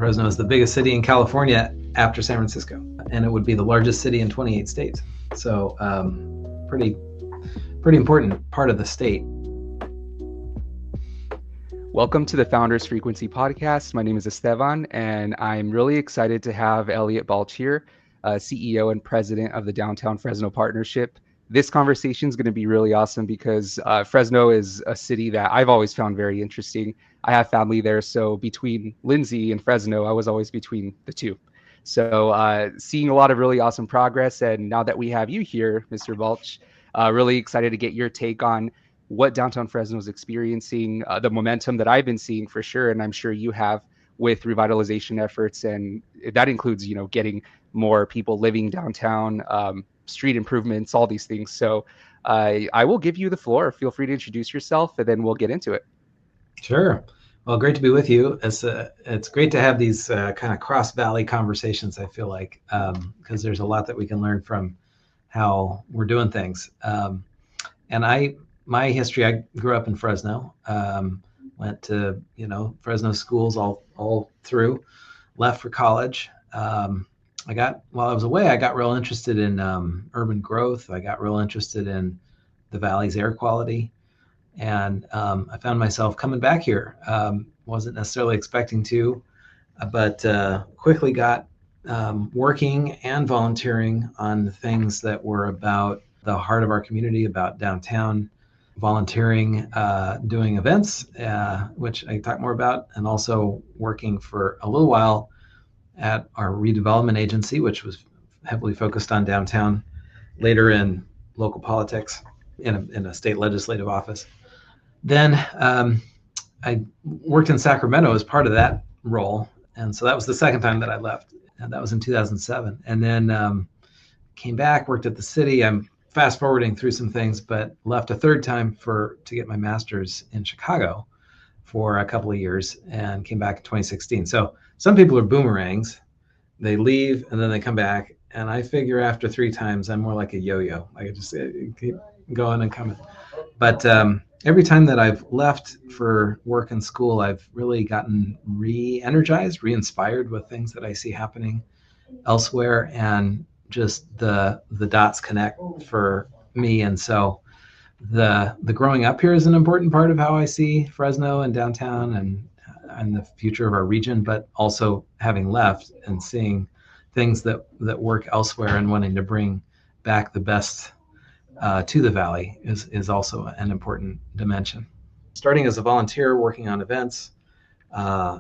Fresno is the biggest city in California after San Francisco, and it would be the largest city in 28 states. So pretty important part of the state. Welcome to the Founders Frequency Podcast. My name is Esteban, and I'm really excited to have Elliot Balch here, CEO and president of the Downtown Fresno Partnership. This conversation is going to be really awesome because Fresno is a city that I've always found very interesting. I have family there, so between Lindsay and Fresno, I was always between the two. So seeing a lot of really awesome progress, and now that we have you here, Mr. Balch, really excited to get your take on what downtown Fresno is experiencing, the momentum that I've been seeing for sure, and I'm sure you have with revitalization efforts, and that includes, getting more people living downtown, street improvements, all these things. So I will give you the floor. Feel free to introduce yourself, and then we'll get into it. Sure. Well, great to be with you. It's great to have these kind of cross-valley conversations, I feel like, because there's a lot that we can learn from how we're doing things. And my history, I grew up in Fresno, went to, Fresno schools all through, left for college. While I was away, I got real interested in urban growth. I got real interested in the valley's air quality. And I found myself coming back here. Wasn't necessarily expecting to, but quickly got working and volunteering on the things that were about the heart of our community, about downtown, volunteering, doing events, which I can talk more about, and also working for a little while at our redevelopment agency, which was heavily focused on downtown, later in local politics in a state legislative office. Then I worked in Sacramento as part of that role. And so that was the second time that I left. And that was in 2007. And then came back, worked at the city. I'm fast forwarding through some things, but left a third time to get my master's in Chicago for a couple of years and came back in 2016. So some people are boomerangs. They leave and then they come back. And I figure after 3 times, I'm more like a yo-yo. I just keep going and coming. But every time that I've left for work and school, I've really gotten re-energized, re-inspired with things that I see happening elsewhere, and just the dots connect for me. And so the growing up here is an important part of how I see Fresno and downtown and the future of our region, but also having left and seeing things that work elsewhere and wanting to bring back the best to the valley is also an important dimension. Starting as a volunteer, working on events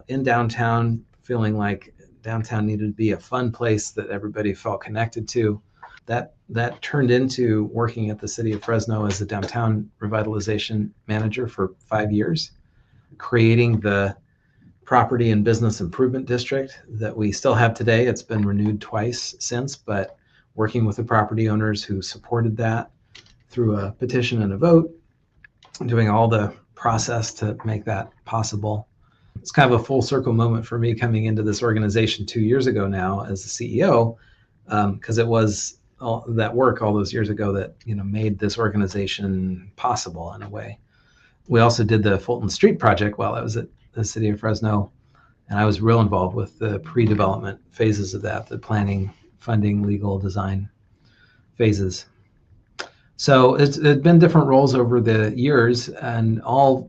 in downtown, feeling like downtown needed to be a fun place that everybody felt connected to. That turned into working at the city of Fresno as a downtown revitalization manager for 5 years, creating the property and business improvement district that we still have today. It's been renewed twice since, but working with the property owners who supported that through a petition and a vote, doing all the process to make that possible. It's kind of a full circle moment for me coming into this organization 2 years ago now as the CEO, because it was all that work all those years ago that made this organization possible in a way. We also did the Fulton Street project while I was at the city of Fresno, and I was real involved with the pre-development phases of that, the planning, funding, legal, design phases. So it's been different roles over the years, and all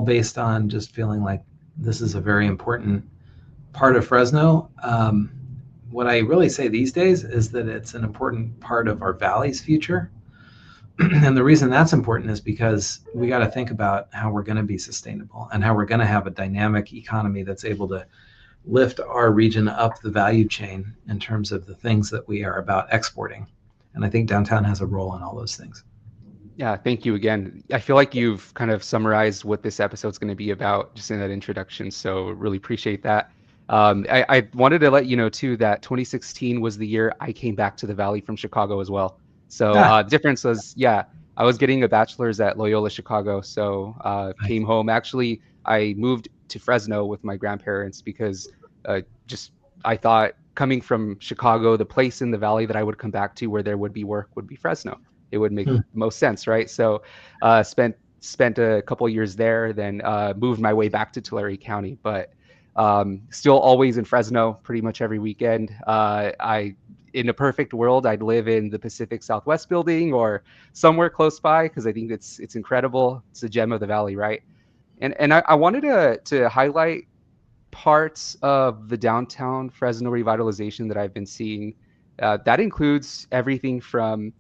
based on just feeling like this is a very important part of Fresno. What I really say these days is that it's an important part of our valley's future. And the reason that's important is because we got to think about how we're going to be sustainable and how we're going to have a dynamic economy that's able to lift our region up the value chain in terms of the things that we are about exporting. And I think downtown has a role in all those things. Yeah, thank you again. I feel like you've kind of summarized what this episode's going to be about just in that introduction. So really appreciate that. I wanted to let you know too that 2016 was the year I came back to the Valley from Chicago as well. So the difference was, I was getting a bachelor's at Loyola Chicago. So came home. Actually, I moved to Fresno with my grandparents because I thought coming from Chicago, the place in the Valley that I would come back to where there would be work would be Fresno. It would make most sense, right? So spent a couple of years there, then moved my way back to Tulare County. But Still always in Fresno, pretty much every weekend. In a perfect world, I'd live in the Pacific Southwest building or somewhere close by because I think it's incredible. It's a gem of the valley, right? And I wanted to highlight parts of the downtown Fresno revitalization that I've been seeing. That includes everything from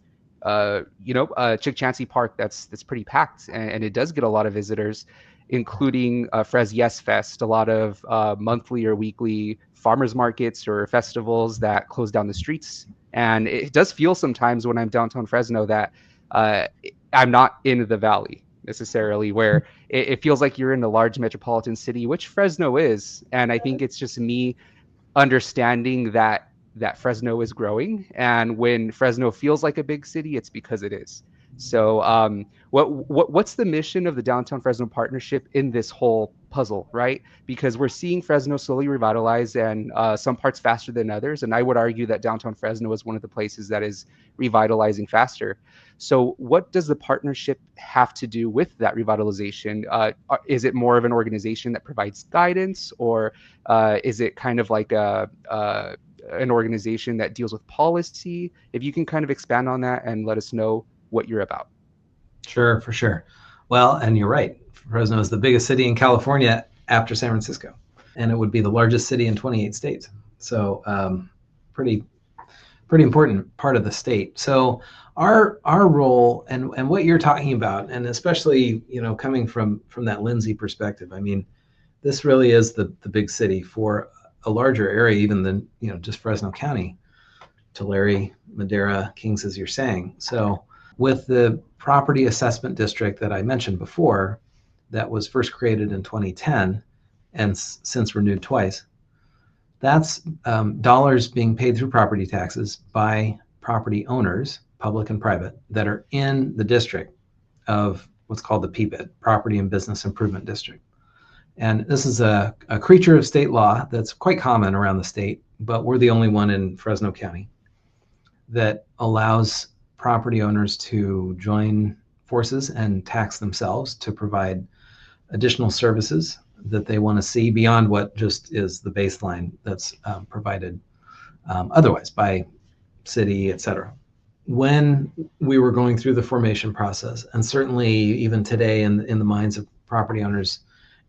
Chick Chansey Park that's pretty packed, and it does get a lot of visitors, including Fres Yes Fest, a lot of monthly or weekly farmers markets or festivals that close down the streets. And it does feel sometimes when I'm downtown Fresno that uh, I'm not in the valley necessarily, where it feels like you're in a large metropolitan city, which Fresno is. And I think it's just me understanding that Fresno is growing, and when Fresno feels like a big city, it's because it is. So, what's the mission of the Downtown Fresno Partnership in this whole puzzle, right? Because we're seeing Fresno slowly revitalize, and some parts faster than others. And I would argue that Downtown Fresno is one of the places that is revitalizing faster. So, what does the partnership have to do with that revitalization? Is it more of an organization that provides guidance, or is it kind of like an organization that deals with policy? If you can kind of expand on that and let us know what you're about. Sure, for sure. Well, and you're right. Fresno is the biggest city in California after San Francisco, and it would be the largest city in 28 states. So, pretty important part of the state. So, our role and what you're talking about, and especially coming from that Lindsay perspective. I mean, this really is the big city for a larger area, even than just Fresno County, Tulare, Madera, Kings, as you're saying. So, with the property assessment district that I mentioned before, that was first created in 2010 and since renewed twice, that's dollars being paid through property taxes by property owners, public and private, that are in the district of what's called the PBID, Property and Business Improvement District. And this is a creature of state law that's quite common around the state, but we're the only one in Fresno County that allows property owners to join forces and tax themselves to provide additional services that they want to see beyond what just is the baseline that's provided otherwise by city, et cetera. When we were going through the formation process, and certainly even today in the minds of property owners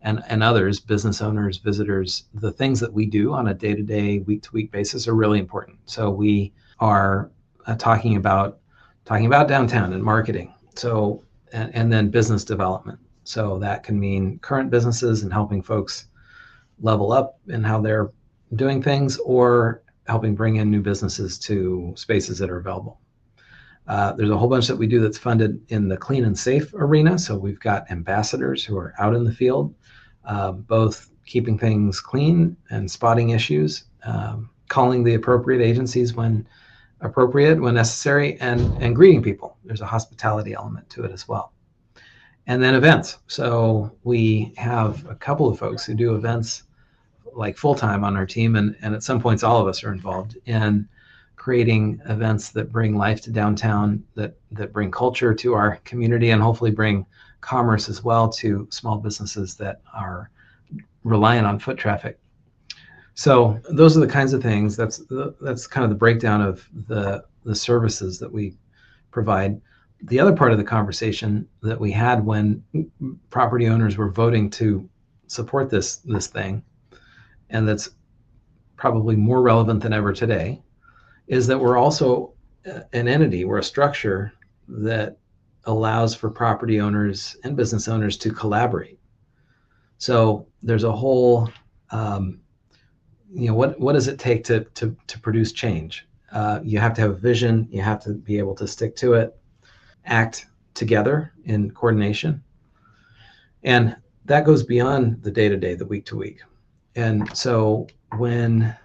and others, business owners, visitors, the things that we do on a day-to-day, week-to-week basis are really important. So we are talking about downtown and marketing. So and then business development. So that can mean current businesses and helping folks level up in how they're doing things, or helping bring in new businesses to spaces that are available. There's a whole bunch that we do that's funded in the clean and safe arena. So we've got ambassadors who are out in the field, both keeping things clean and spotting issues, calling the appropriate agencies when appropriate, when necessary, and greeting people. There's a hospitality element to it as well. And then events. So we have a couple of folks who do events like full-time on our team, and at some points all of us are involved in creating events that bring life to downtown, that bring culture to our community, and hopefully bring commerce as well to small businesses that are reliant on foot traffic. So those are the kinds of things. That's kind of the breakdown of the services that we provide. The other part of the conversation that we had when property owners were voting to support this thing, and that's probably more relevant than ever today, is that we're also an entity, we're a structure that allows for property owners and business owners to collaborate. So there's a whole, what does it take to produce change? You have to have a vision, you have to be able to stick to it, act together in coordination. And that goes beyond the day-to-day, the week-to-week. And so when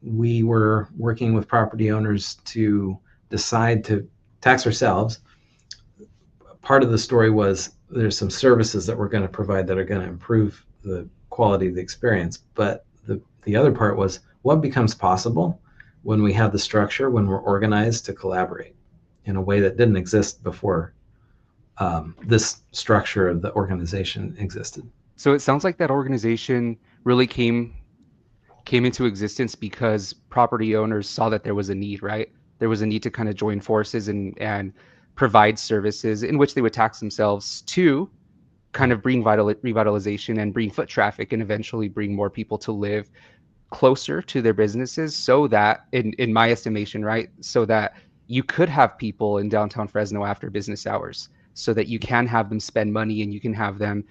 we were working with property owners to decide to tax ourselves, part of the story was there's some services that we're going to provide that are going to improve the quality of the experience. But the other part was what becomes possible when we have the structure, when we're organized to collaborate in a way that didn't exist before this structure of the organization existed. So it sounds like that organization really came into existence because property owners saw that there was a need, right? There was a need to kind of join forces and provide services in which they would tax themselves to kind of bring revitalization and bring foot traffic and eventually bring more people to live closer to their businesses so that in my estimation, right, so that you could have people in downtown Fresno after business hours so that you can have them spend money and you can have them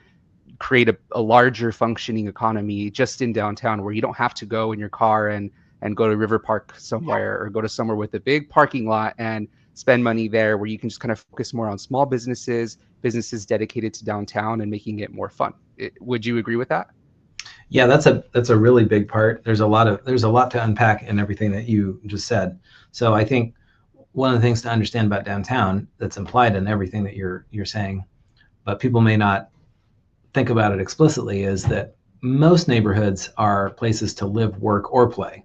create a larger functioning economy just in downtown where you don't have to go in your car and go to River Park somewhere or go to somewhere with a big parking lot and spend money there, where you can just kind of focus more on small businesses dedicated to downtown and making it more fun. Would you agree with that? Yeah, that's a really big part. There's a lot to unpack in everything that you just said. So I think one of the things to understand about downtown that's implied in everything that you're saying, but people may not think about it explicitly, is that most neighborhoods are places to live, work, or play.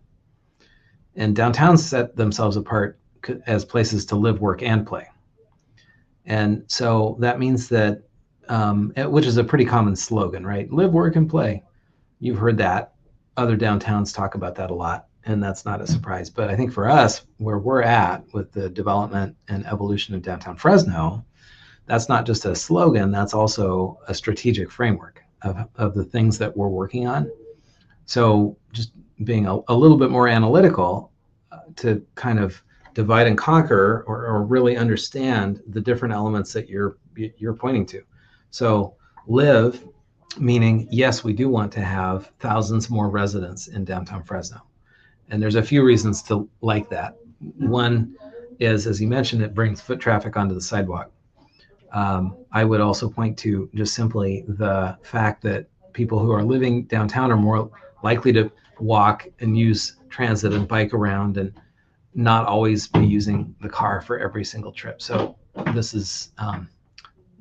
And downtowns set themselves apart as places to live, work, and play. And so that means that, which is a pretty common slogan, right? Live, work, and play. You've heard that. Other downtowns talk about that a lot, and that's not a surprise. But I think for us, where we're at with the development and evolution of downtown Fresno, that's not just a slogan, that's also a strategic framework of the things that we're working on. So just being a little bit more analytical to kind of divide and conquer, or really understand the different elements that you're pointing to. So live, meaning, yes, we do want to have thousands more residents in downtown Fresno. And there's a few reasons to like that. One is, as you mentioned, it brings foot traffic onto the sidewalk. I would also point to just simply the fact that people who are living downtown are more likely to walk and use transit and bike around and not always be using the car for every single trip. So this is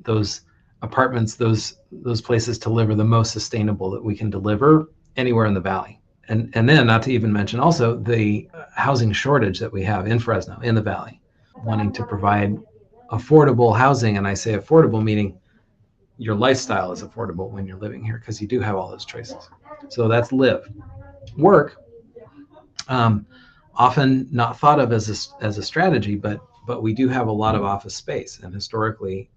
those apartments, those places to live are the most sustainable that we can deliver anywhere in the valley. And then, not to even mention also the housing shortage that we have in Fresno, in the valley, wanting to provide affordable housing. And I say affordable meaning your lifestyle is affordable when you're living here, because you do have all those choices. So that's live. Work, often not thought of as a strategy, but we do have a lot of office space, and historically,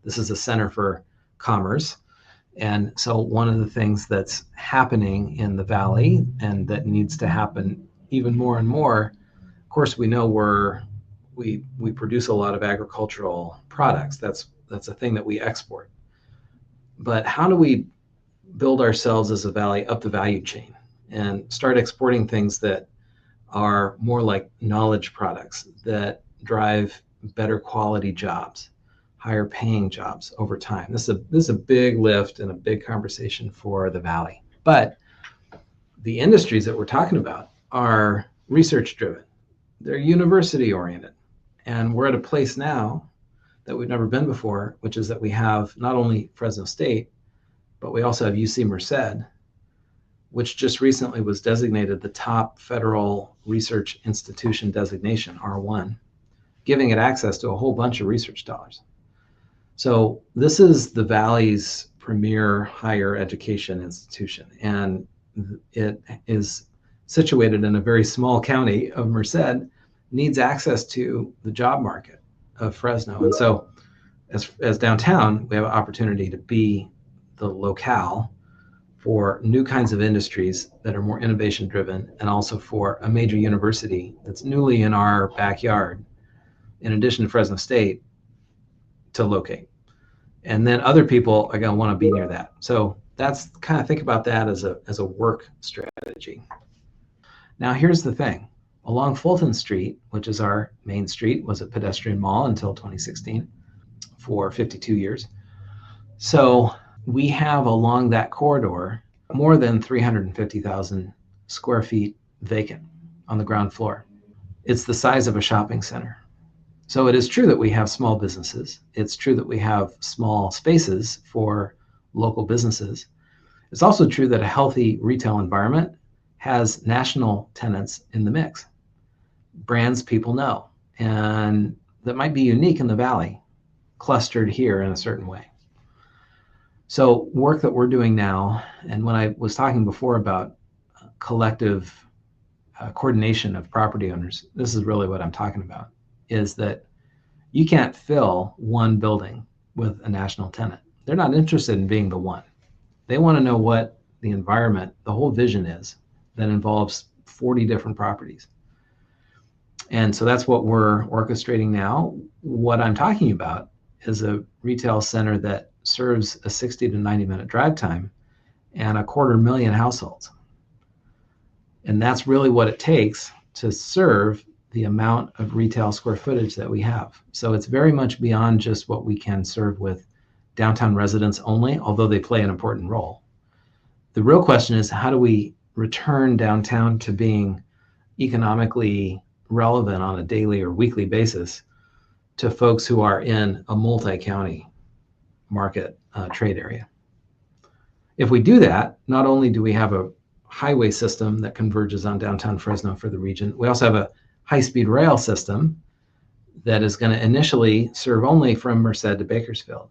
this is a center for commerce. And so one of the things that's happening in the valley, and that needs to happen even more and more, of course, we know we produce a lot of agricultural products. That's a thing that we export. But how do we build ourselves as a valley up the value chain and start exporting things that are more like knowledge products that drive better quality jobs, higher paying jobs over time? This is a big lift and a big conversation for the valley. But the industries that we're talking about are research driven. They're university oriented. And we're at a place now that we've never been before, which is that we have not only Fresno State, but we also have UC Merced, which just recently was designated the top federal research institution designation, R1, giving it access to a whole bunch of research dollars. So this is the Valley's premier higher education institution, and it is situated in a very small county of Merced, needs access to the job market of Fresno. And so as downtown, we have an opportunity to be the locale for new kinds of industries that are more innovation driven, and also for a major university that's newly in our backyard, in addition to Fresno State, to locate. And then other people are going to want to be near that. So that's kind of, think about that as a work strategy. Now, here's the thing. Along Fulton Street, which is our main street, was a pedestrian mall until 2016 for 52 years. So we have along that corridor more than 350,000 square feet vacant on the ground floor. It's the size of a shopping center. So it is true that we have small businesses. It's true that we have small spaces for local businesses. It's also true that a healthy retail environment has national tenants in the mix, brands people know, and that might be unique in the valley, clustered here in a certain way. So work that we're doing now, and when I was talking before about collective coordination of property owners, this is really what I'm talking about, is that you can't fill one building with a national tenant. They're not interested in being the one. They want to know what the environment, the whole vision is that involves 40 different properties. And so that's what we're orchestrating now. What I'm talking about is a retail center that serves a 60 to 90 minute drive time and 250,000 households. And that's really what it takes to serve the amount of retail square footage that we have. So it's very much beyond just what we can serve with downtown residents only, although they play an important role. The real question is, how do we return downtown to being economically relevant on a daily or weekly basis to folks who are in a multi-county market trade area? If we do that, not only do we have a highway system that converges on downtown Fresno for the region, we also have a high-speed rail system that is going to initially serve only from Merced to Bakersfield.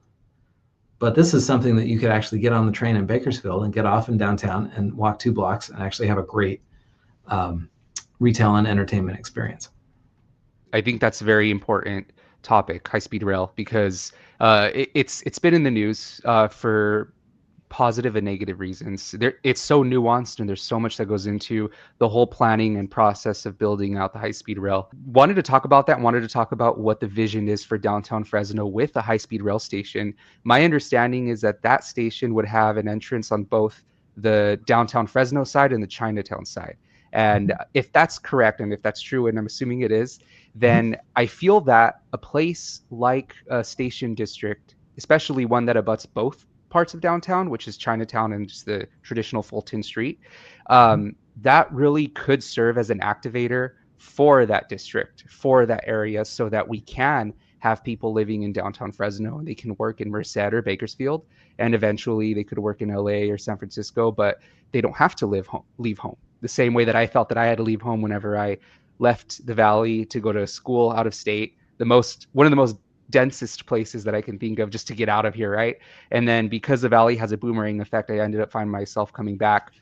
But this is something that you could actually get on the train in Bakersfield and get off in downtown and walk 2 blocks and actually have a great retail and entertainment experience. I think that's a very important topic, high-speed rail, because it's been in the news for positive and negative reasons. It's so nuanced, and there's so much that goes into the whole planning and process of building out the high-speed rail. Wanted to talk about that. Wanted to talk about what the vision is for downtown Fresno with the high-speed rail station. My understanding is that that station would have an entrance on both the downtown Fresno side and the Chinatown side. And if that's correct, and if that's true, and I'm assuming it is, then I feel that a place like a station district, especially one that abuts both parts of downtown, which is Chinatown and just the traditional Fulton Street, that really could serve as an activator for that district, for that area, so that we can have people living in downtown Fresno and they can work in Merced or Bakersfield, and eventually they could work in LA or San Francisco, but they don't have to leave home. The same way that I felt that I had to leave home whenever I left the Valley to go to school out of state, one of the most densest places that I can think of just to get out of here, right? And then because the Valley has a boomerang effect, I ended up finding myself coming back,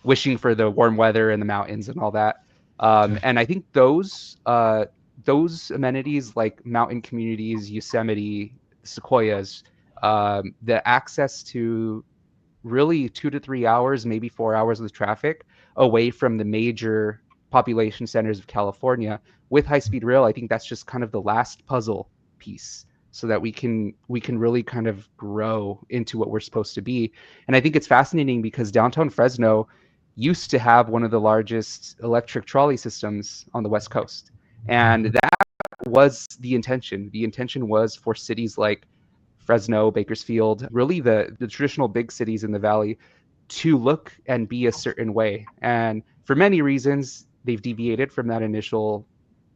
wishing for the warm weather and the mountains and all that. And I think those amenities like mountain communities, Yosemite, sequoias, the access to really 2 to 3 hours, maybe 4 hours of traffic away from the major population centers of California with high-speed rail, I think that's just kind of the last puzzle piece so that we can really kind of grow into what we're supposed to be. And I think it's fascinating because downtown Fresno used to have one of the largest electric trolley systems on the West Coast. And that was the intention. The intention was for cities like Fresno, Bakersfield, really the traditional big cities in the Valley to look and be a certain way. And for many reasons, they've deviated from that initial,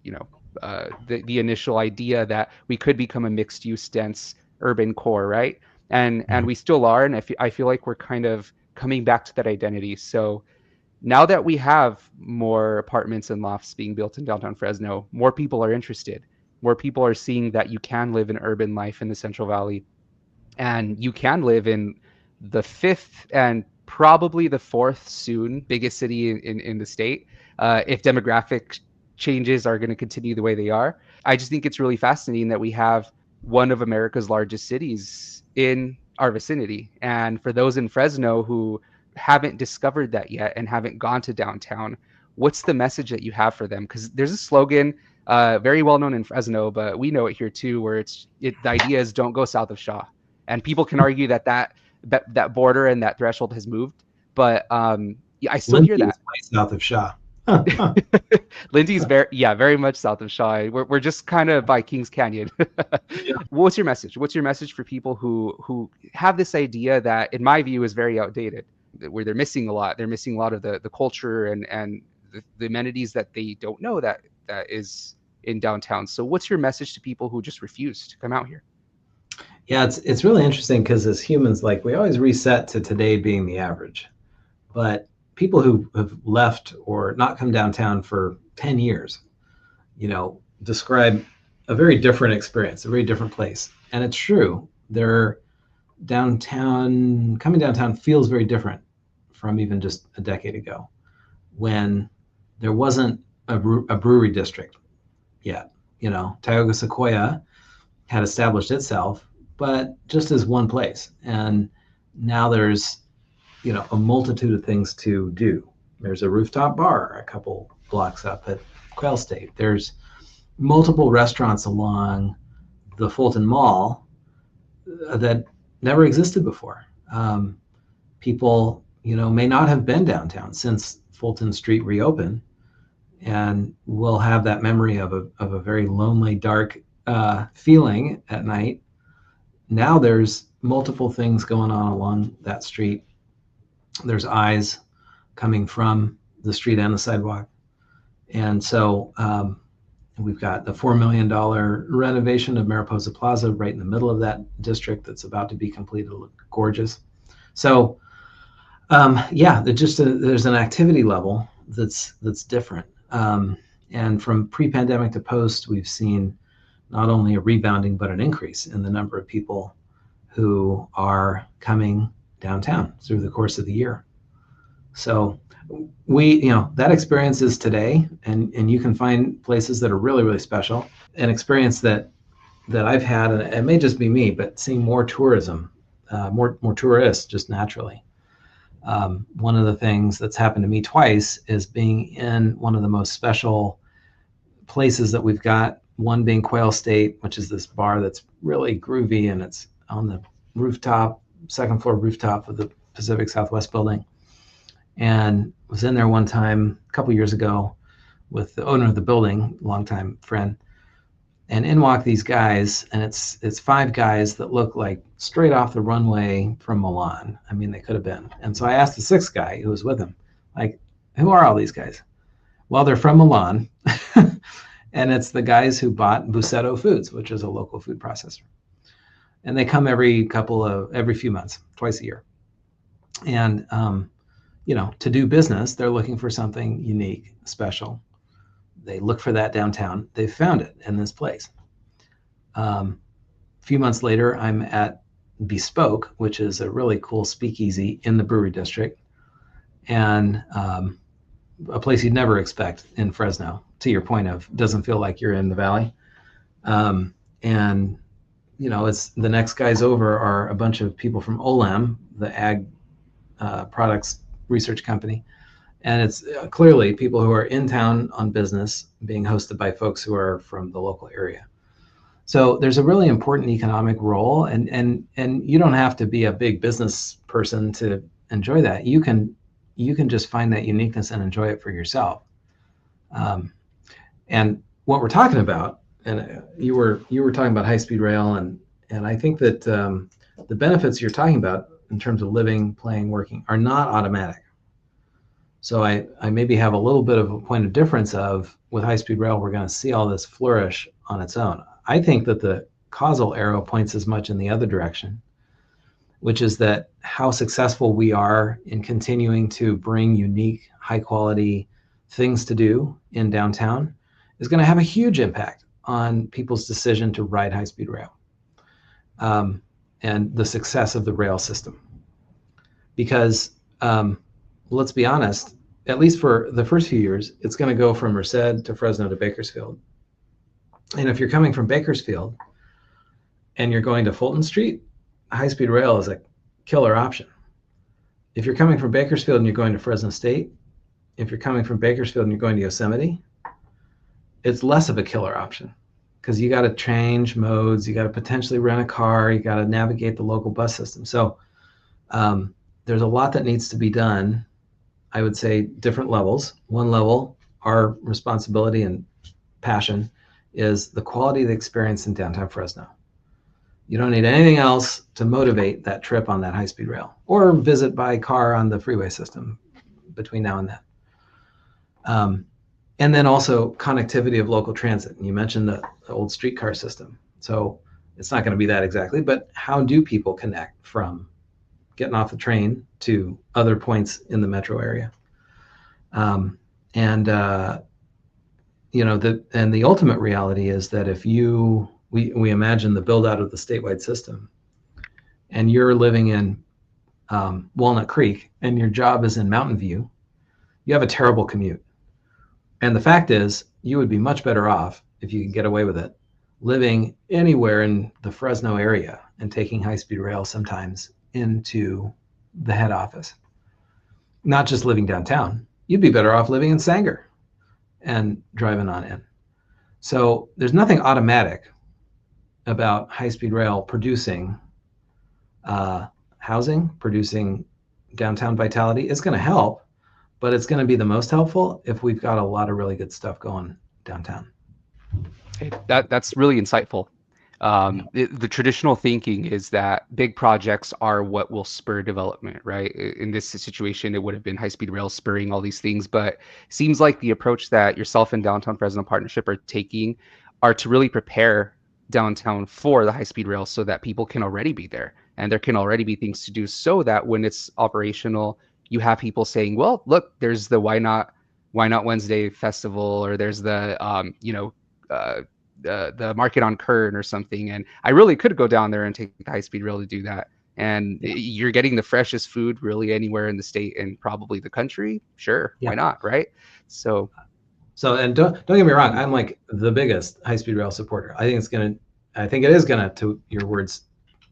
the initial idea that we could become a mixed use dense urban core, right? And we still are, and I feel like we're kind of coming back to that identity. So now that we have more apartments and lofts being built in downtown Fresno, more people are interested. More people are seeing that you can live an urban life in the Central Valley, and you can live in the 5th and probably the 4th soon biggest city in the state, if demographic changes are going to continue the way they are. I just think it's really fascinating that we have one of America's largest cities in our vicinity. And for those in Fresno who haven't discovered that yet and haven't gone to downtown, what's the message that you have for them? Because there's a slogan very well known in Fresno, but we know it here too, where the idea is don't go south of Shaw. And people can argue that border and that threshold has moved, but I still hear that. South of Shaw. Lindy's very much south of Shaw. We're just kind of by Kings Canyon. Yeah. What's your message? What's your message for people who have this idea that, in my view, is very outdated, where they're missing a lot. They're missing a lot of the culture and the amenities that they don't know that is in downtown. So what's your message to people who just refuse to come out here? Yeah, it's really interesting because as humans, like, we always reset to today being the average. But people who have left or not come downtown for 10 years, describe a very different experience, a very different place. And it's true. There coming downtown feels very different from even just a decade ago, when there wasn't a brewery district yet. Tioga Sequoia had established itself, but just as one place. And now there's, a multitude of things to do. There's a rooftop bar a couple blocks up at Quail State. There's multiple restaurants along the Fulton Mall that never existed before. People, may not have been downtown since Fulton Street reopened, and will have that memory of a very lonely, dark feeling at night. Now there's multiple things going on along that street. There's eyes coming from the street and the sidewalk. And so we've got the $4 million renovation of Mariposa Plaza right in the middle of that district that's about to be completed. Look gorgeous. So there's an activity level that's different. And from pre-pandemic to post, we've seen not only a rebounding, but an increase in the number of people who are coming downtown through the course of the year. So that experience is today, and you can find places that are really, really special. An experience that I've had, and it may just be me, but seeing more tourism, more tourists just naturally. One of the things that's happened to me twice is being in one of the most special places that we've got, one being Quail State, which is this bar that's really groovy, and it's on the rooftop, second floor rooftop of the Pacific Southwest building. And was in there one time a couple years ago with the owner of the building, longtime friend. And in walk these guys, and it's 5 guys that look like straight off the runway from Milan. I mean, they could have been. And so I asked the 6th guy who was with him, like, who are all these guys? Well, they're from Milan. And it's the guys who bought Bussetto Foods, which is a local food processor. And they come every few months, twice a year. And, to do business, they're looking for something unique, special. They look for that downtown. They found it in this place. A few months later, I'm at Bespoke, which is a really cool speakeasy in the brewery district, and a place you'd never expect in Fresno, to your point of doesn't feel like you're in the valley. And it's the next guys over are a bunch of people from Olam, the ag products research company. And it's clearly people who are in town on business being hosted by folks who are from the local area. So there's a really important economic role, and you don't have to be a big business person to enjoy that. You can just find that uniqueness and enjoy it for yourself. And what we're talking about, and you were talking about high-speed rail, and I think that the benefits you're talking about in terms of living, playing, working are not automatic. So I maybe have a little bit of a point of difference of, with high-speed rail, we're going to see all this flourish on its own. I think that the causal arrow points as much in the other direction, which is that how successful we are in continuing to bring unique, high-quality things to do in downtown is going to have a huge impact on people's decision to ride high-speed rail, and the success of the rail system. Because let's be honest, at least for the first few years, it's going to go from Merced to Fresno to Bakersfield. And if you're coming from Bakersfield and you're going to Fulton Street, high-speed rail is a killer option. If you're coming from Bakersfield and you're going to Fresno State, if you're coming from Bakersfield and you're going to Yosemite, it's less of a killer option, because you got to change modes, you got to potentially rent a car, you got to navigate the local bus system. So there's a lot that needs to be done. I would say different levels. One level, our responsibility and passion, is the quality of the experience in downtown Fresno. You don't need anything else to motivate that trip on that high-speed rail, or visit by car on the freeway system between now and then. And then also connectivity of local transit. And you mentioned the old streetcar system. So it's not going to be that exactly, but how do people connect from getting off the train to other points in the metro area? And the ultimate reality is that if we imagine the build out of the statewide system, and you're living in Walnut Creek and your job is in Mountain View, you have a terrible commute. And the fact is, you would be much better off, if you can get away with it, living anywhere in the Fresno area and taking high-speed rail sometimes into the head office. Not just living downtown. You'd be better off living in Sanger and driving on in. So there's nothing automatic about high-speed rail producing housing, producing downtown vitality. It's going to help, but it's going to be the most helpful if we've got a lot of really good stuff going downtown. Hey, that's really insightful. The traditional thinking is that big projects are what will spur development, right? In this situation, it would have been high-speed rail spurring all these things, but it seems like the approach that yourself and Downtown Fresno Partnership are taking are to really prepare downtown for the high-speed rail so that people can already be there and there can already be things to do so that when it's operational, you have people saying, well, look, there's the Why Not Wednesday festival, or there's the the market on Kern or something, and I really could go down there and take the high-speed rail to do that. And you're getting the freshest food really anywhere in the state and probably the country. Sure, why not, right? So and don't get me wrong, I'm like the biggest high-speed rail supporter. I think it is gonna, to your words,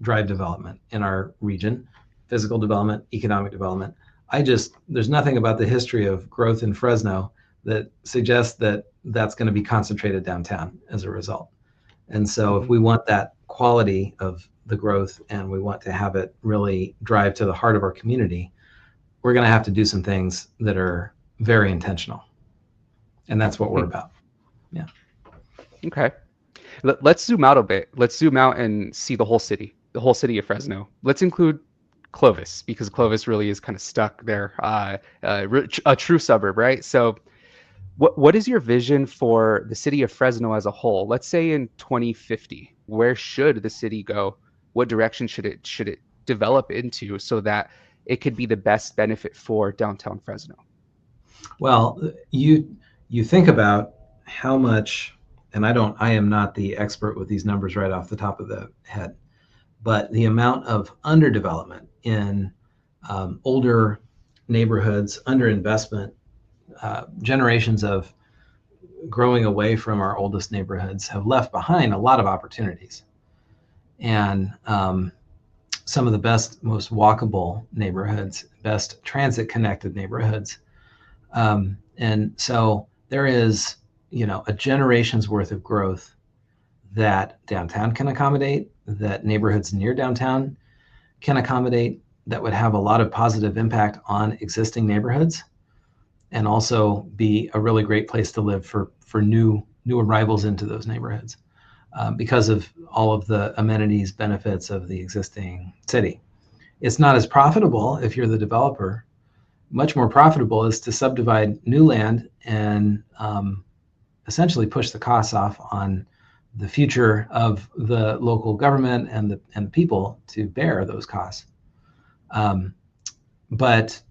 drive development in our region, physical development, economic development. There's nothing about the history of growth in Fresno that suggests that that's going to be concentrated downtown as a result. And so if we want that quality of the growth and we want to have it really drive to the heart of our community, we're going to have to do some things that are very intentional. And that's what we're about. Yeah. Okay. Let's zoom out a bit. Let's zoom out and see the whole city of Fresno. Let's include Clovis, because Clovis really is kind of stuck there, a true suburb, right? So what is your vision for the city of Fresno as a whole? Let's say in 2050, where should the city go? What direction should it develop into so that it could be the best benefit for downtown Fresno? Well, you think about how much, and I am not the expert with these numbers right off the top of the head, but the amount of underdevelopment in older neighborhoods, underinvestment, generations of growing away from our oldest neighborhoods have left behind a lot of opportunities. And some of the best, most walkable neighborhoods, best transit connected neighborhoods. And so there is, a generation's worth of growth that downtown can accommodate, that neighborhoods near downtown can accommodate, that would have a lot of positive impact on existing neighborhoods, and also be a really great place to live for new arrivals into those neighborhoods because of all of the amenities, benefits of the existing city. It's not as profitable if you're the developer. Much more profitable is to subdivide new land and essentially push the costs off on the future of the local government and the people to bear those costs. But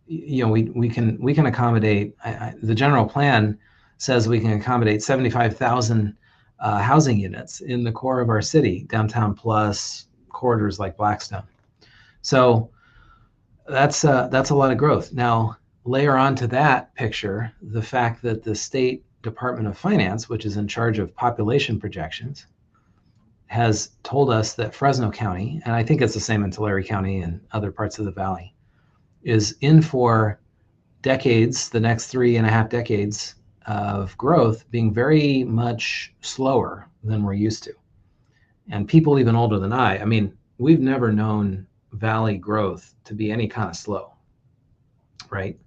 we can accommodate. The general plan says we can accommodate 75,000 housing units in the core of our city, downtown plus corridors like Blackstone. So that's a lot of growth. Now layer onto that picture the fact that the State Department of Finance, which is in charge of population projections, has told us that Fresno County, and I think it's the same in Tulare County and other parts of the valley, is in for decades, the next 3.5 decades of growth being very much slower than we're used to. And people even older than I mean, we've never known valley growth to be any kind of slow, right?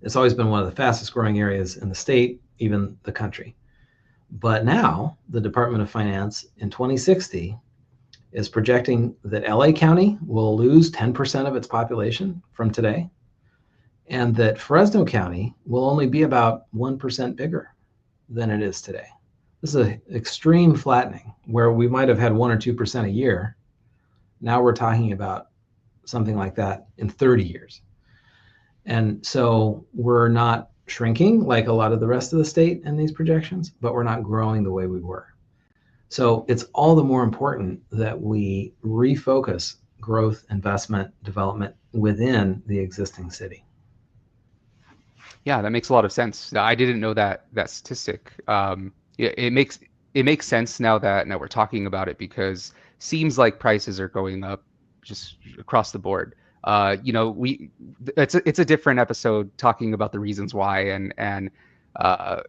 It's always been one of the fastest growing areas in the state, even the country. But now the Department of Finance in 2060 is projecting that LA County will lose 10% of its population from today, and that Fresno County will only be about 1% bigger than it is today. This is an extreme flattening where we might have had 1 or 2% a year. Now we're talking about something like that in 30 years. And so we're not shrinking like a lot of the rest of the state in these projections, but we're not growing the way we were. So it's all the more important that we refocus growth, investment, development within the existing city. Yeah, that makes a lot of sense. I didn't know that statistic. It makes sense now we're talking about it, because seems like prices are going up just across the board. We it's a different episode talking about the reasons why, and uh,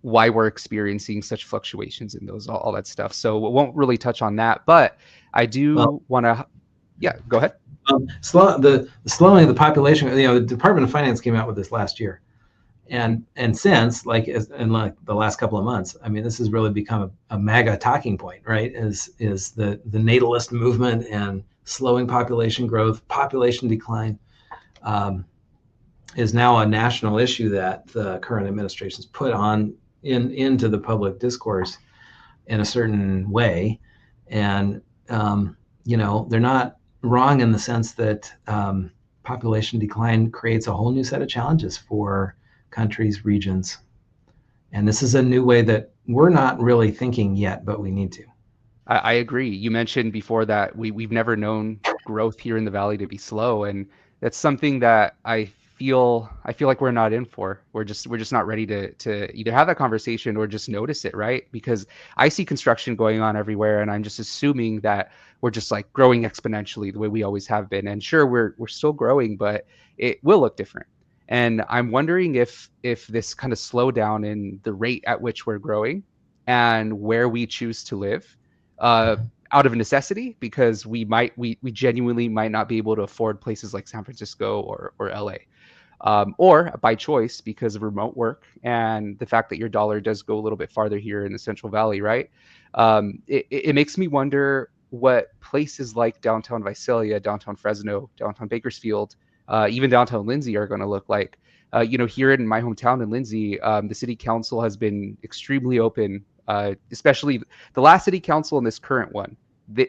why we're experiencing such fluctuations in those, all that stuff. So we won't really touch on that, but I Well, do want to. Yeah, go ahead. the slowing of the population. The Department of Finance came out with this last year, and since in like the last couple of months, I mean, this has really become a MAGA talking point, right? Is the natalist movement and slowing population growth, population decline, um, is now a national issue that the current administration's put on into the public discourse in a certain way, and they're not wrong in the sense that population decline creates a whole new set of challenges for countries, regions. And this is a new way that we're not really thinking yet, but we need to. I agree. You mentioned before that we've never known growth here in the valley to be slow, and that's something that I feel like we're not in for. We're just not ready to either have that conversation or just notice it, right? Because I see construction going on everywhere, and I'm just assuming that we're just like growing exponentially the way we always have been. And sure, we're still growing, but it will look different. And I'm wondering if this kind of slowdown in the rate at which we're growing and where we choose to live, uh, out of necessity, because we genuinely might not be able to afford places like San Francisco or LA, or by choice because of remote work and the fact that your dollar does go a little bit farther here in the Central Valley, right? It makes me wonder what places like downtown Visalia, downtown Fresno, downtown Bakersfield, even downtown Lindsay are going to look like. Here in my hometown in Lindsay, the city council has been extremely open, especially the last city council and this current one.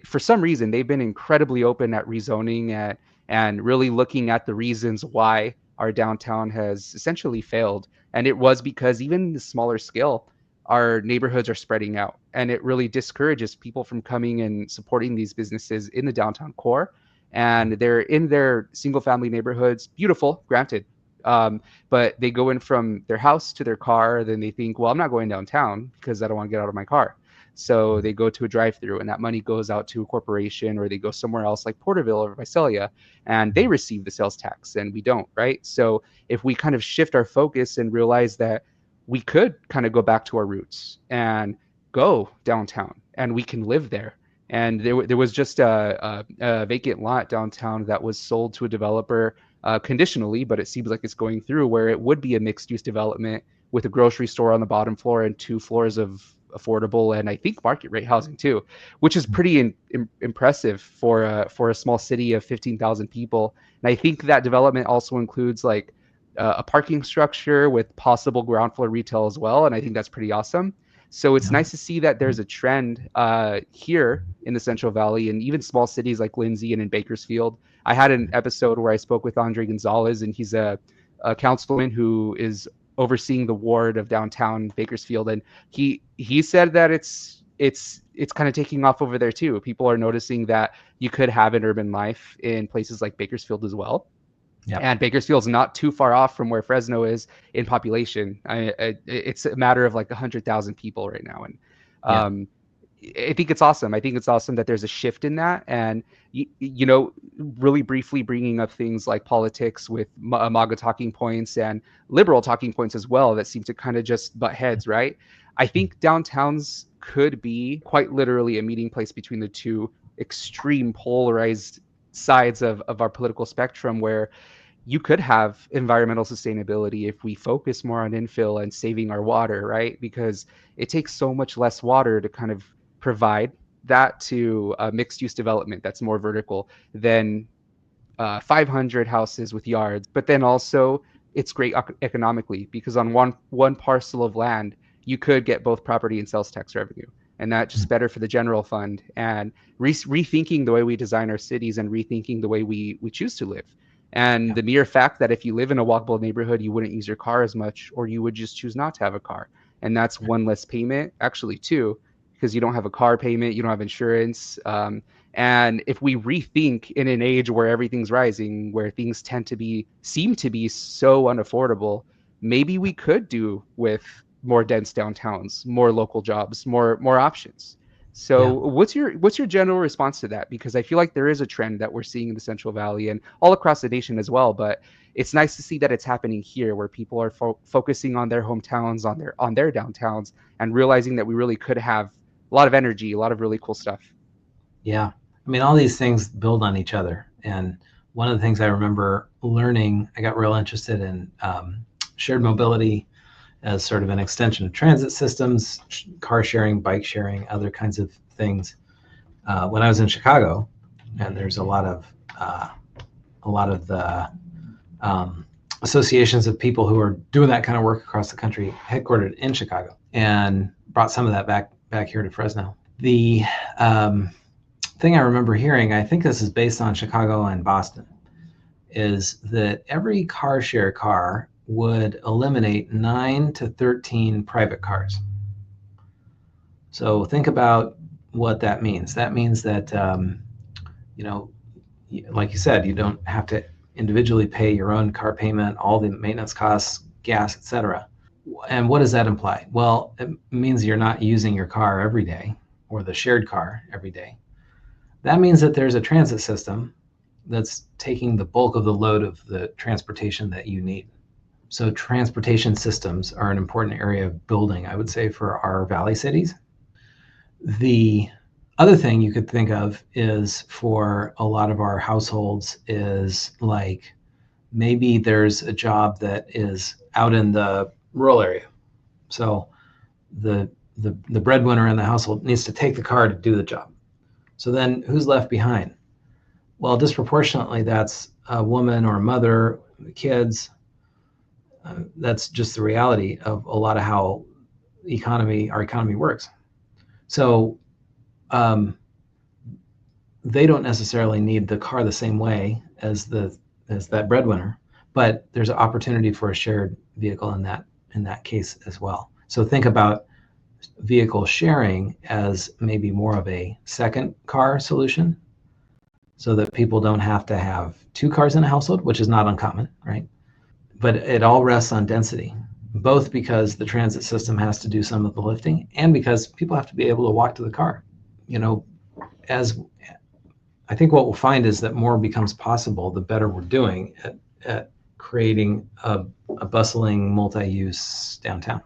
For some reason, they've been incredibly open at rezoning and really looking at the reasons why our downtown has essentially failed. And it was because even the smaller scale, our neighborhoods are spreading out. And it really discourages people from coming and supporting these businesses in the downtown core. And they're in their single family neighborhoods, beautiful, granted. But they go in from their house to their car, then they think, well, I'm not going downtown because I don't want to get out of my car. So they go to a drive-through, and that money goes out to a corporation, or they go somewhere else like Porterville or Visalia, and they receive the sales tax, and we don't, right? So if we kind of shift our focus and realize that we could kind of go back to our roots and go downtown, and we can live there. And there was just a vacant lot downtown that was sold to a developer, conditionally, but it seems like it's going through, where it would be a mixed use development with a grocery store on the bottom floor and 2 floors of affordable and I think market rate housing too, which is pretty impressive for a small city of 15,000 people. And I think that development also includes like a parking structure with possible ground floor retail as well, and I think that's pretty awesome. So it's Yeah. nice to see that there's a trend here in the Central Valley and even small cities like Lindsay and in Bakersfield. I had an episode where I spoke with Andre Gonzalez, and he's a councilman who is overseeing the ward of downtown Bakersfield, and he said that it's kind of taking off over there too. People are noticing that you could have an urban life in places like Bakersfield as well. Yep. And Bakersfield's not too far off from where Fresno is in population. It's a matter of like 100,000 people right now, and Yeah. um, I think it's awesome. I think it's awesome that there's a shift in that, and really briefly bringing up things like politics with MAGA talking points and liberal talking points as well that seem to kind of just butt heads, right? I think downtowns could be quite literally a meeting place between the two extreme polarized sides of our political spectrum, where you could have environmental sustainability if we focus more on infill and saving our water, right? Because it takes so much less water to kind of provide that to a mixed use development that's more vertical than 500 houses with yards. But then also it's great economically, because on one parcel of land you could get both property and sales tax revenue, and that's just better for the general fund, and rethinking the way we design our cities and rethinking the way we choose to live. And the mere fact that if you live in a walkable neighborhood, you wouldn't use your car as much, or you would just choose not to have a car. And that's one less payment, actually, two, because you don't have a car payment, you don't have insurance. And if we rethink in an age where everything's rising, where things seem to be so unaffordable, maybe we could do with more dense downtowns, more local jobs, more options. So Yeah. what's your general response to that? Because I feel like there is a trend that we're seeing in the Central Valley and all across the nation as well. But it's nice to see that it's happening here, where people are focusing on their hometowns, on their downtowns, and realizing that we really could have a lot of energy, a lot of really cool stuff. Yeah. I mean, all these things build on each other. And one of the things I remember learning, I got real interested in shared mobility as sort of an extension of transit systems, car sharing, bike sharing, other kinds of things. When I was in Chicago, and there's a lot of the associations of people who are doing that kind of work across the country, headquartered in Chicago, and brought some of that back here to Fresno. The thing I remember hearing, I think this is based on Chicago and Boston, is that every car share car would eliminate 9 to 13 private cars. So think about what that means. That means that, like you said, you don't have to individually pay your own car payment, all the maintenance costs, gas, etc. And what does that imply? Well, it means you're not using your car every day, or the shared car every day. That means that there's a transit system that's taking the bulk of the load of the transportation that you need. So transportation systems are an important area of building, I would say, for our valley cities. The other thing you could think of is, for a lot of our households, is like maybe there's a job that is out in the rural area. So the breadwinner in the household needs to take the car to do the job. So then who's left behind? Well, disproportionately, that's a woman or a mother, kids. That's just the reality of a lot of how our economy works. So they don't necessarily need the car the same way as that breadwinner, but there's an opportunity for a shared vehicle in that case as well. So think about vehicle sharing as maybe more of a second car solution, so that people don't have to have 2 cars in a household, which is not uncommon, right? But it all rests on density, both because the transit system has to do some of the lifting, and because people have to be able to walk to the car. As I think what we'll find is that more becomes possible, the better we're doing at creating a bustling multi-use downtown.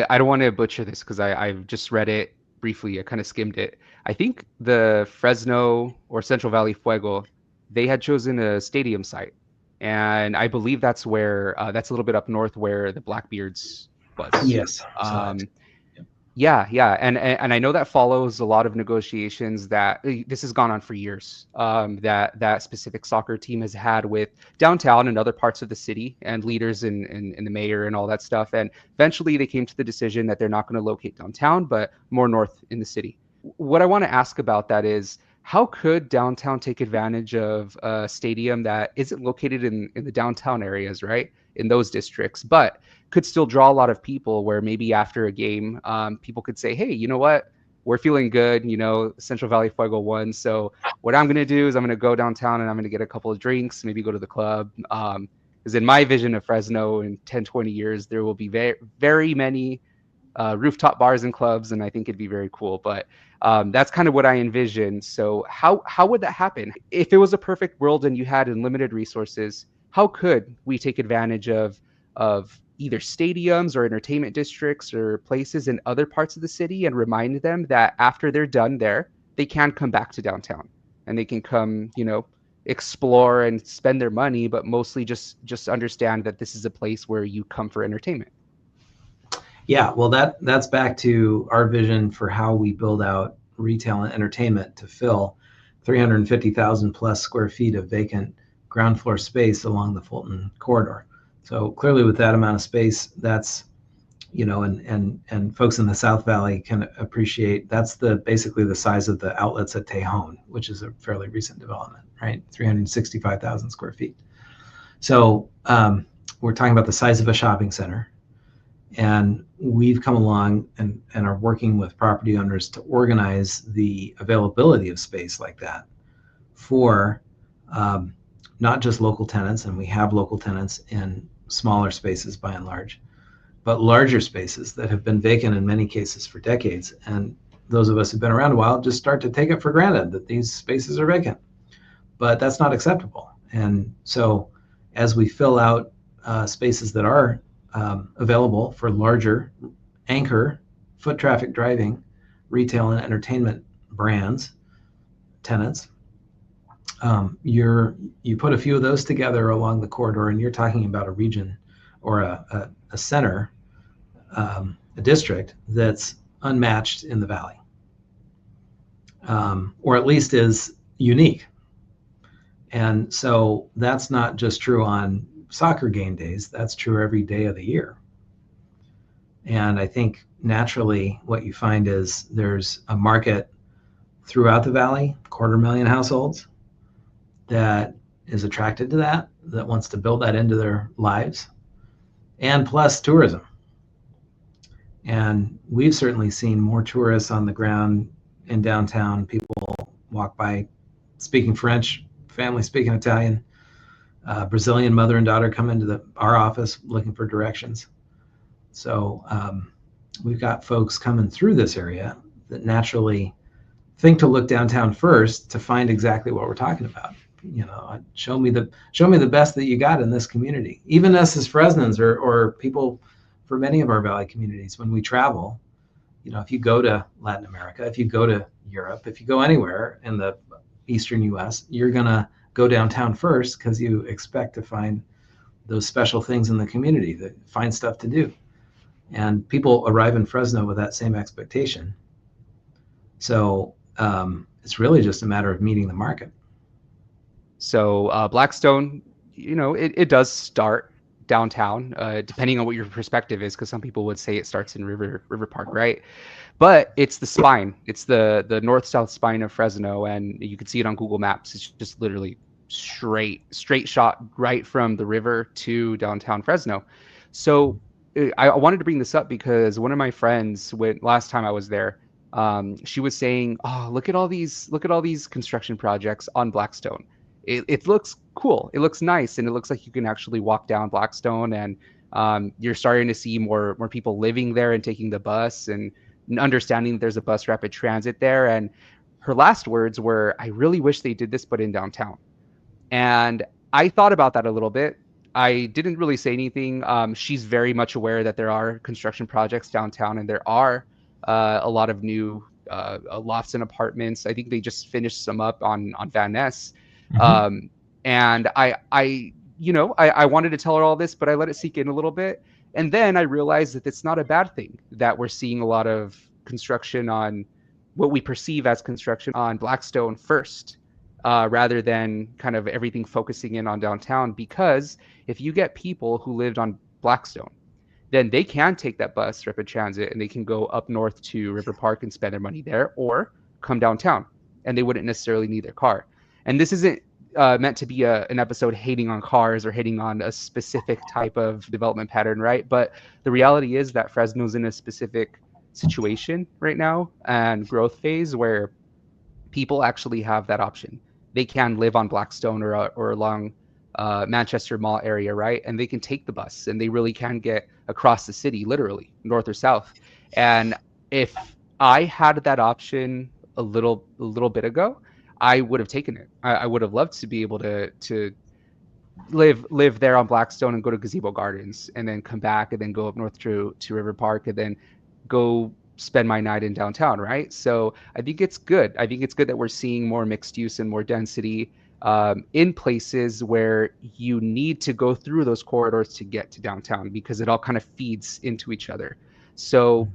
I don't want to butcher this because I've just read it briefly. I kind of skimmed it. I think the Fresno or Central Valley Fuego, they had chosen a stadium site. And I believe that's that's a little bit up north where the Blackbeards was. Yes. Yeah. And I know that follows a lot of negotiations that this has gone on for years, that specific soccer team has had with downtown and other parts of the city and leaders in the mayor and all that stuff. And eventually they came to the decision that they're not going to locate downtown, but more north in the city. What I want to ask about that is, how could downtown take advantage of a stadium that isn't located in the downtown areas, right? In those districts, but could still draw a lot of people, where maybe after a game, people could say, hey, you know what? We're feeling good. Central Valley Fuego won. So what I'm going to do is I'm going to go downtown and I'm going to get a couple of drinks, maybe go to the club. Because in my vision of Fresno in 10, 20 years, there will be very, very many rooftop bars and clubs, and I think it'd be very cool. But that's kind of what I envision. So how would that happen? If it was a perfect world and you had unlimited resources, how could we take advantage of either stadiums or entertainment districts or places in other parts of the city, and remind them that after they're done there, they can come back to downtown and they can come, explore and spend their money, but mostly just understand that this is a place where you come for entertainment. Yeah, well, that's back to our vision for how we build out retail and entertainment to fill 350,000 plus square feet of vacant ground floor space along the Fulton corridor. So clearly, with that amount of space, that's, and folks in the South Valley can appreciate, that's basically the size of the outlets at Tejon, which is a fairly recent development, right? 365,000 square feet. So we're talking about the size of a shopping center. And we've come along and are working with property owners to organize the availability of space like that for not just local tenants, and we have local tenants in smaller spaces by and large, but larger spaces that have been vacant in many cases for decades. And those of us who've been around a while just start to take it for granted that these spaces are vacant. But that's not acceptable. And so as we fill out spaces that are available for larger anchor foot traffic driving retail and entertainment brands, tenants, you put a few of those together along the corridor, and you're talking about a region or a center, a district that's unmatched in the valley, or at least is unique. And so that's not just true on soccer game days, that's true every day of the year. And I think naturally what you find is there's a market throughout the valley, 250,000 households, that is attracted to that wants to build that into their lives, and plus tourism. And we've certainly seen more tourists on the ground in downtown. People walk by speaking French, family speaking Italian, Brazilian mother and daughter come into our office looking for directions. So we've got folks coming through this area that naturally think to look downtown first to find exactly what we're talking about. Show me the best that you got in this community. Even us as Fresnans or people for many of our valley communities, when we travel, if you go to Latin America, if you go to Europe, if you go anywhere in the Eastern US, you're gonna go downtown first because you expect to find those special things in the community, that find stuff to do. And people arrive in Fresno with that same expectation. So it's really just a matter of meeting the market. So Blackstone, it does start downtown, depending on what your perspective is, because some people would say it starts in River Park, right? But it's the spine. It's the north-south spine of Fresno, and you can see it on Google Maps. It's just literally straight shot right from the river to downtown Fresno. So I wanted to bring this up because one of my friends, last time I was there, she was saying, "Oh, look at all these construction projects on Blackstone. It looks cool. It looks nice, and it looks like you can actually walk down Blackstone, and you're starting to see more people living there and taking the bus and understanding there's a bus rapid transit there." And her last words were, "I really wish they did this, but in downtown." And I thought about that a little bit. I didn't really say anything. She's very much aware that there are construction projects downtown, and there are a lot of new lofts and apartments. I think they just finished some up on Van Ness. Mm-hmm. And I wanted to tell her all this, but I let it sink in a little bit. And then I realized that it's not a bad thing that we're seeing a lot of construction on what we perceive as construction on Blackstone first, rather than kind of everything focusing in on downtown. Because if you get people who lived on Blackstone, then they can take that bus, rapid transit, and they can go up north to River Park and spend their money there, or come downtown, and they wouldn't necessarily need their car. And this isn't meant to be an episode hating on cars or hating on a specific type of development pattern, right? But the reality is that Fresno's in a specific situation right now and growth phase where people actually have that option. They can live on Blackstone or along Manchester Mall area, right? And they can take the bus, and they really can get across the city, literally north or south. And if I had that option a little bit ago, I would have taken it. I would have loved to be able to live there on Blackstone and go to Gazebo Gardens, and then come back and then go up north to River Park, and then go spend my night in downtown, right? So I think it's good. I think it's good that we're seeing more mixed use and more density in places where you need to go through those corridors to get to downtown, because it all kind of feeds into each other. So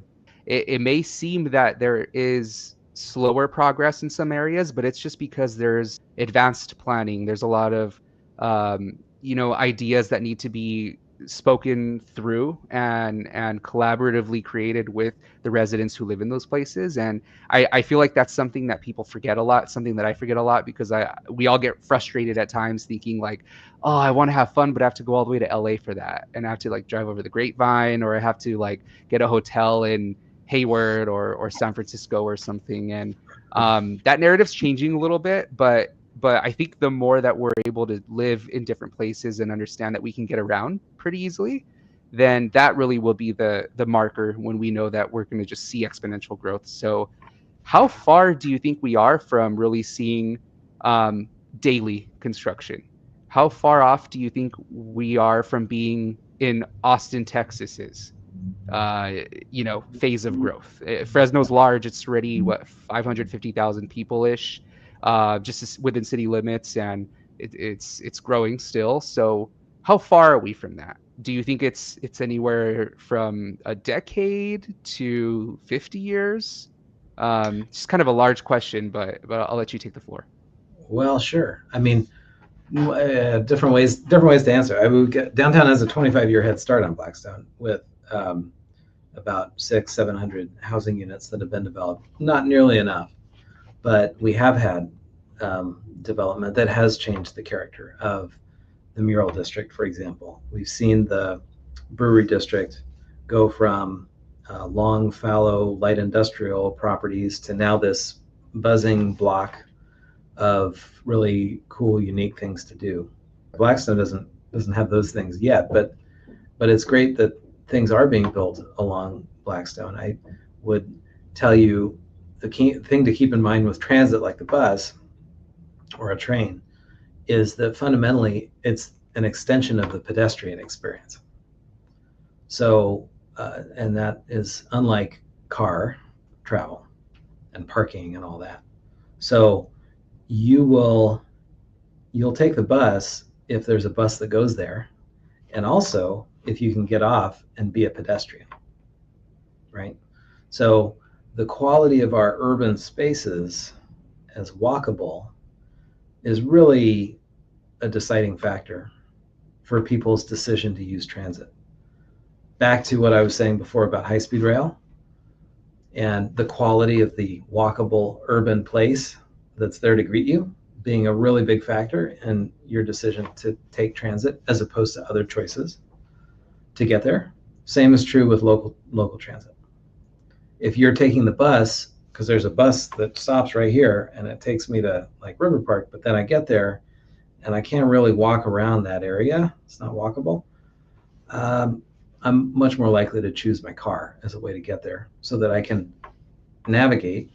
it may seem that there is slower progress in some areas, but it's just because there's advanced planning. There's a lot of ideas that need to be spoken through and collaboratively created with the residents who live in those places. And I feel like that's something that people forget a lot, something that I forget a lot, because we all get frustrated at times thinking like, oh, I want to have fun, but I have to go all the way to LA for that, and I have to like drive over the Grapevine, or I have to like get a hotel in Hayward or San Francisco or something. And that narrative's changing a little bit, but I think the more that we're able to live in different places and understand that we can get around pretty easily, then that really will be the marker when we know that we're going to just see exponential growth. So how far do you think we are from really seeing daily construction? How far off do you think we are from being in Austin, Texas's phase of growth? Fresno's large. It's already, what, 550,000 people-ish, just within city limits, and it's growing still. So how far are we from that? Do you think it's anywhere from a decade to 50 years? Just kind of a large question, but I'll let you take the floor. Well, sure. I mean, different ways to answer. Downtown has a 25-year head start on Blackstone with about 700 housing units that have been developed. Not nearly enough, but we have had development that has changed the character of the Mural District, for example. We've seen the Brewery District go from long, fallow, light industrial properties to now this buzzing block of really cool, unique things to do. Blackstone doesn't have those things yet, but it's great that things are being built along Blackstone. I would tell you the key thing to keep in mind with transit like the bus or a train is that fundamentally it's an extension of the pedestrian experience. So, and that is unlike car travel and parking and all that. So you'll take the bus if there's a bus that goes there, and also if you can get off and be a pedestrian, right? So the quality of our urban spaces as walkable is really a deciding factor for people's decision to use transit. Back to what I was saying before about high-speed rail and the quality of the walkable urban place that's there to greet you being a really big factor in your decision to take transit as opposed to other choices to get there. Same is true with local transit. If you're taking the bus, because there's a bus that stops right here and it takes me to like River Park, but then I get there and I can't really walk around that area, it's not walkable, I'm much more likely to choose my car as a way to get there so that I can navigate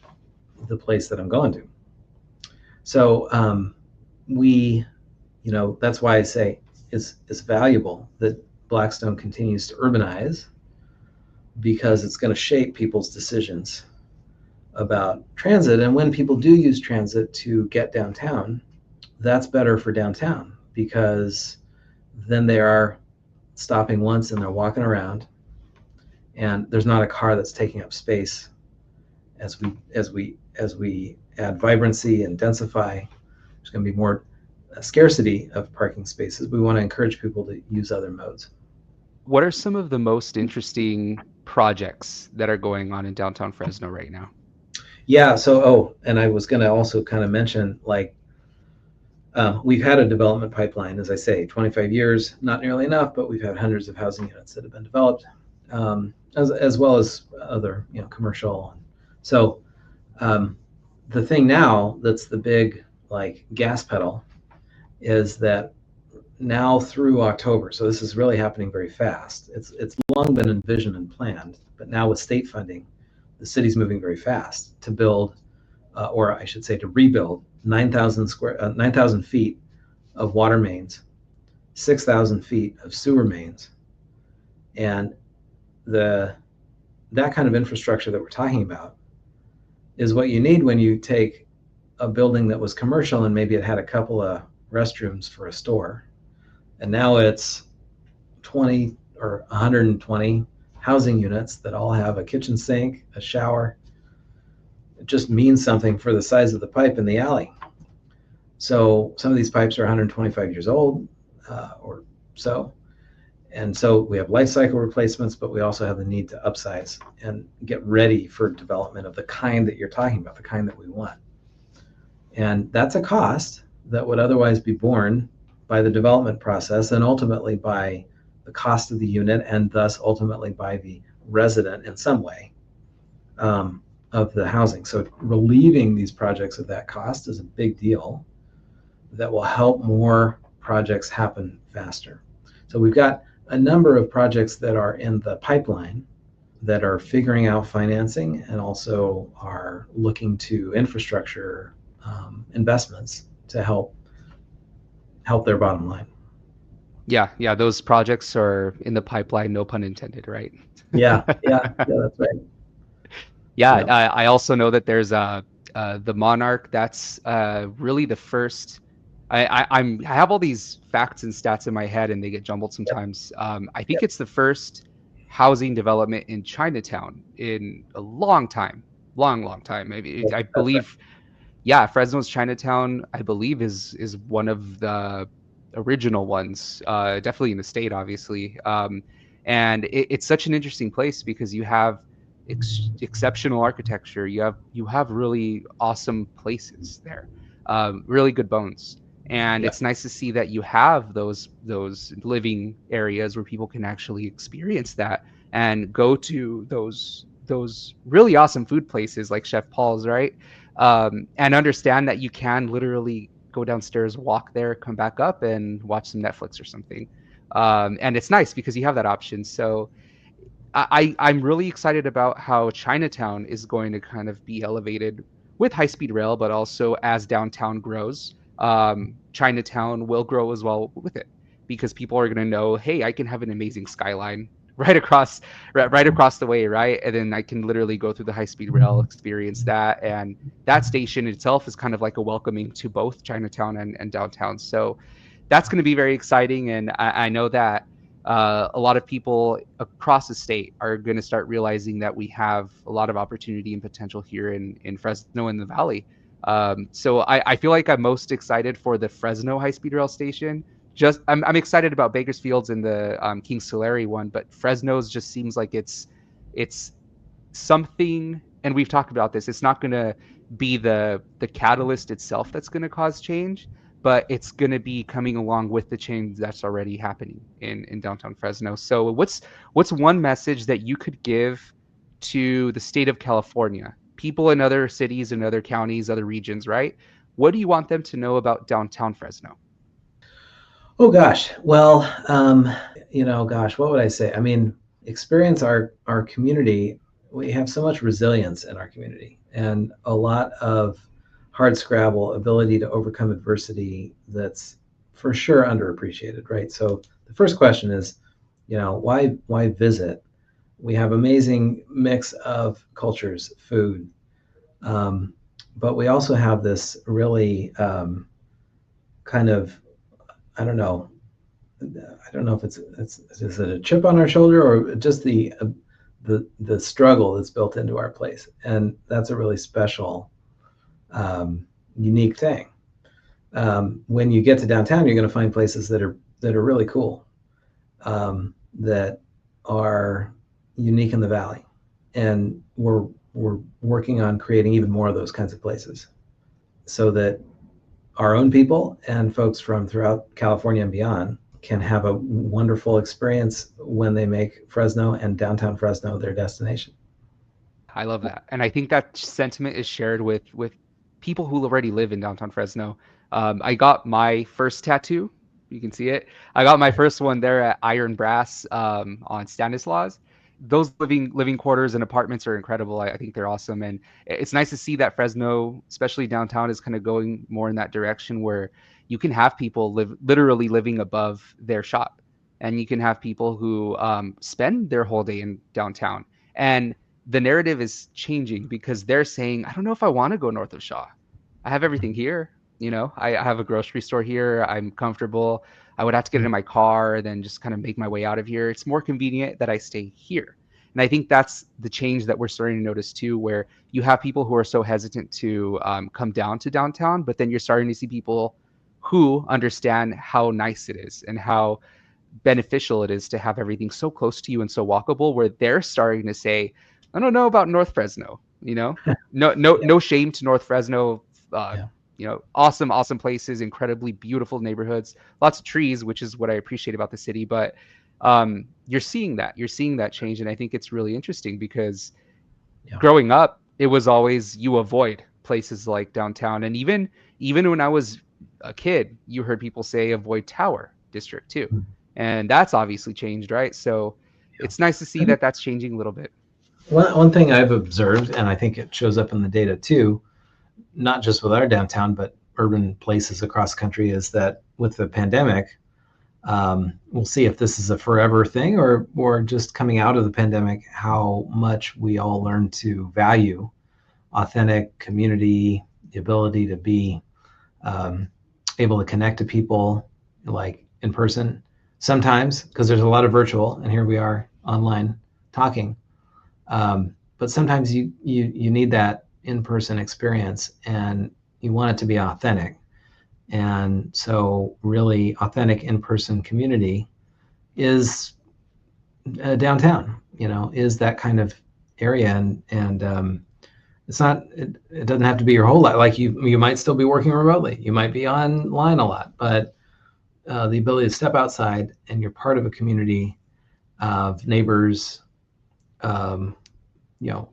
the place that I'm going to. So that's why I say it's valuable that Blackstone continues to urbanize, because it's going to shape people's decisions about transit. And when people do use transit to get downtown, that's better for downtown, because then they are stopping once and they're walking around, and there's not a car that's taking up space. As we add vibrancy and densify, there's going to be more scarcity of parking spaces. We want to encourage people to use other modes. What are some of the most interesting projects that are going on in downtown Fresno right now? Yeah, and I was going to also kind of mention, like, we've had a development pipeline, as I say, 25 years, not nearly enough, but we've had hundreds of housing units that have been developed, as well as other, commercial. So the thing now that's the big like gas pedal is that now through October, so this is really happening very fast. It's long been envisioned and planned, but now with state funding, the city's moving very fast to build, or I should say to rebuild 9,000 feet of water mains, 6,000 feet of sewer mains, and that kind of infrastructure that we're talking about is what you need when you take a building that was commercial and maybe it had a couple of restrooms for a store, and now it's 20 or 120 housing units that all have a kitchen sink, a shower. It just means something for the size of the pipe in the alley. So some of these pipes are 125 years old or so, And so we have life cycle replacements, but we also have the need to upsize and get ready for development of the kind that you're talking about, the kind that we want. And that's a cost that would otherwise be borne by the development process and ultimately by the cost of the unit, and thus ultimately by the resident in some way of the housing. So relieving these projects of that cost is a big deal that will help more projects happen faster. So we've got a number of projects that are in the pipeline that are figuring out financing and also are looking to infrastructure investments to help their bottom line. Yeah, those projects are in the pipeline, no pun intended, right? Yeah, that's right. Yeah, Yeah, I also know that there's the Monarch. That's really the first. I have all these facts and stats in my head, and they get jumbled yep, sometimes. I think yep. it's the first housing development in Chinatown in a long time, long time. Maybe I That's right. believe, yeah, Fresno's Chinatown, I believe, is one of the original ones. Definitely in the state, obviously. And it's such an interesting place because you have exceptional architecture. You have really awesome places there, really good bones. And Yep, it's nice to see that you have those living areas where people can actually experience that and go to those really awesome food places like Chef Paul's, right? And understand that you can literally go downstairs, walk there, come back up, and watch some Netflix or something. And it's nice because you have that option. So I'm really excited about how Chinatown is going to kind of be elevated with high-speed rail, but also as downtown grows, Chinatown will grow as well with it because people are going to know, hey, I can have an amazing skyline right across the way, right? And then I can literally go through the high-speed rail, experience that, and that station itself is kind of like a welcoming to both Chinatown and downtown. So that's going to be very exciting, and I know that a lot of people across the state are going to start realizing that we have a lot of opportunity and potential here in Fresno and the Valley. So I feel like I'm most excited for the Fresno high speed rail station. Just I'm excited about Bakersfield's and the Kings Tulare one, but Fresno's just seems like it's something, and we've talked about this. It's not going to be the catalyst itself that's going to cause change, but it's going to be coming along with the change that's already happening in downtown Fresno. So what's one message that you could give to the state of California, people in other cities and other counties, other regions, right? What do you want them to know about downtown Fresno? Oh gosh. Well, gosh, what would I say? I mean, experience our community. We have so much resilience in our community, and a lot of hard scrabble, ability to overcome adversity that's for sure underappreciated, right? So the first question is, why visit? We have amazing mix of cultures, food, um, but we also have this really kind of, I don't know, if it's is it a chip on our shoulder or just the struggle that's built into our place, and that's a really special, unique thing. When you get to downtown, you're going to find places that are really cool, that are unique in the valley, and we're working on creating even more of those kinds of places, so that our own people and folks from throughout California and beyond can have a wonderful experience when they make Fresno and downtown Fresno their destination. I love that, and I think that sentiment is shared with people who already live in downtown Fresno. I got my first tattoo. You can see it. I got my first one there at Iron Brass on Stanislaus. Those living quarters and apartments are incredible. I think they're awesome, and it's nice to see that Fresno, especially downtown, is kind of going more in that direction where you can have people literally living above their shop, and you can have people who spend their whole day in downtown. And the narrative is changing because they're saying, I don't know if I want to go north of Shaw. I have everything here. I have a grocery store here. I'm comfortable. I would have to get in my car, then just kind of make my way out of here. It's more convenient that I stay here. And I think that's the change that we're starting to notice too, where you have people who are so hesitant to come down to downtown, but then you're starting to see people who understand how nice it is and how beneficial it is to have everything so close to you and so walkable, where they're starting to say, I don't know about North Fresno, you know, Yeah, no shame to North Fresno. Uh, yeah, awesome places, incredibly beautiful neighborhoods, lots of trees, which is what I appreciate about the city. But you're seeing that change. And I think it's really interesting because yeah. growing up, it was always you avoid places like downtown. And even when I was a kid, you heard people say avoid Tower District too. Mm, And that's obviously changed, right? So yeah. it's nice to I see think that that's changing a little bit. one thing I've observed, and I think it shows up in the data too, not just with our downtown, but urban places across the country, is that with the pandemic, we'll see if this is a forever thing or just coming out of the pandemic, how much we all learn to value authentic community, the ability to be um, able to connect to people like in person sometimes, because there's a lot of virtual, and here we are online talking. But sometimes you need that in-person experience, and you want it to be authentic. And so, really, authentic in-person community is downtown. Is that kind of area, and it's not. It doesn't have to be your whole life. Like you might still be working remotely. You might be online a lot, but the ability to step outside and you're part of a community of neighbors, um,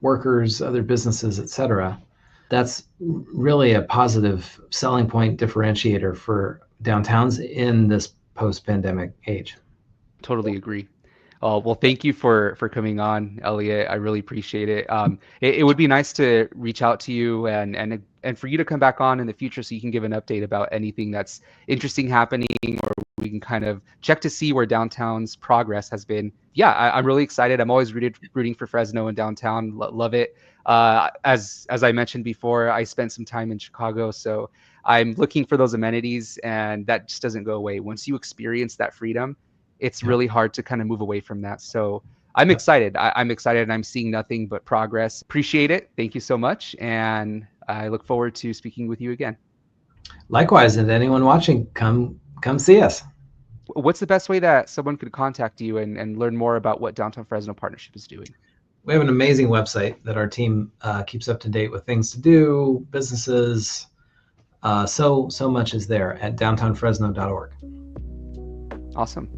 workers, other businesses, etc. That's really a positive selling point differentiator for downtowns in this post-pandemic age. Totally agree. Well, thank you for coming on, Elliot. I really appreciate it. It would be nice to reach out to you and for you to come back on in the future so you can give an update about anything that's interesting happening, or we can kind of check to see where downtown's progress has been. Yeah, I'm really excited. I'm always rooting for Fresno and downtown. Love it. As I mentioned before, I spent some time in Chicago, so I'm looking for those amenities, and that just doesn't go away. Once you experience that freedom, it's Yep. really hard to kind of move away from that. So I'm Yep. excited. I'm excited, and I'm seeing nothing but progress. Appreciate it. Thank you so much. And I look forward to speaking with you again. Likewise, and anyone watching, come see us. What's the best way that someone could contact you and learn more about what Downtown Fresno Partnership is doing? We have an amazing website that our team keeps up to date with things to do, businesses. So much is there at downtownfresno.org. Awesome.